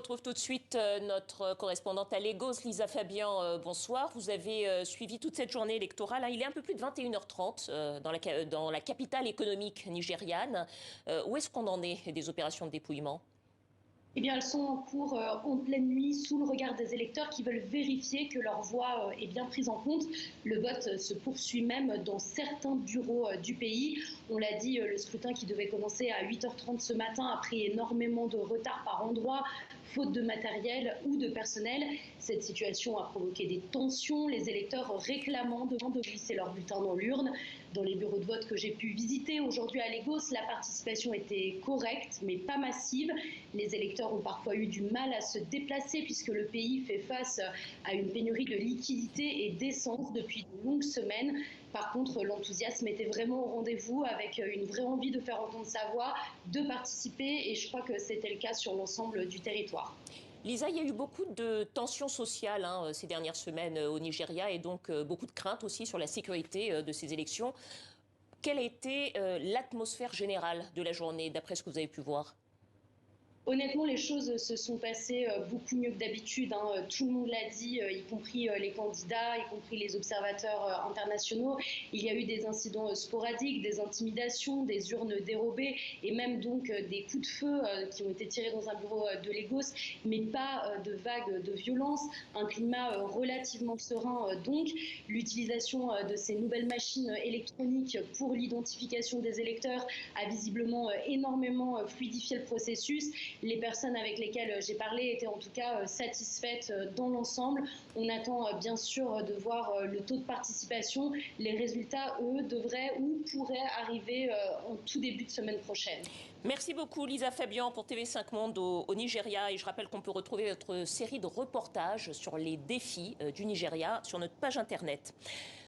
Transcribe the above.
retrouve tout de suite notre correspondante à Lagos, Lisa Fabian. Bonsoir. Vous avez suivi toute cette journée électorale. Il est un peu plus de 21h30 dans la capitale économique nigériane. Où est-ce qu'on en est des opérations de dépouillement? Eh bien, elles sont en cours en pleine nuit, sous le regard des électeurs qui veulent vérifier que leur voix est bien prise en compte. Le vote se poursuit même dans certains bureaux du pays. On l'a dit, le scrutin qui devait commencer à 8h30 ce matin a pris énormément de retard par endroits, faute de matériel ou de personnel. Cette situation a provoqué des tensions, les électeurs réclamant de glisser leur bulletin dans l'urne. Dans les bureaux de vote que j'ai pu visiter aujourd'hui à Lagos, la participation était correcte, mais pas massive. Les électeurs ont parfois eu du mal à se déplacer puisque le pays fait face à une pénurie de liquidités et d'essence depuis de longues semaines. Par contre, l'enthousiasme était vraiment au rendez-vous avec une vraie envie de faire entendre sa voix, de participer et je crois que c'était le cas sur l'ensemble du territoire. Lisa, il y a eu beaucoup de tensions sociales ces dernières semaines au Nigeria et donc beaucoup de craintes aussi sur la sécurité de ces élections. Quelle a été l'atmosphère générale de la journée, d'après ce que vous avez pu voir? Honnêtement, les choses se sont passées beaucoup mieux que d'habitude. Tout le monde l'a dit, y compris les candidats, y compris les observateurs internationaux. Il y a eu des incidents sporadiques, des intimidations, des urnes dérobées et même donc des coups de feu qui ont été tirés dans un bureau de Lagos, mais pas de vagues de violence. Un climat relativement serein donc. L'utilisation de ces nouvelles machines électroniques pour l'identification des électeurs a visiblement énormément fluidifié le processus. Les personnes avec lesquelles j'ai parlé étaient en tout cas satisfaites dans l'ensemble. On attend bien sûr de voir le taux de participation. Les résultats, eux, devraient ou pourraient arriver en tout début de semaine prochaine. Merci beaucoup Lisa Fabian pour TV5 Monde au Nigeria. Et je rappelle qu'on peut retrouver votre série de reportages sur les défis du Nigeria sur notre page internet.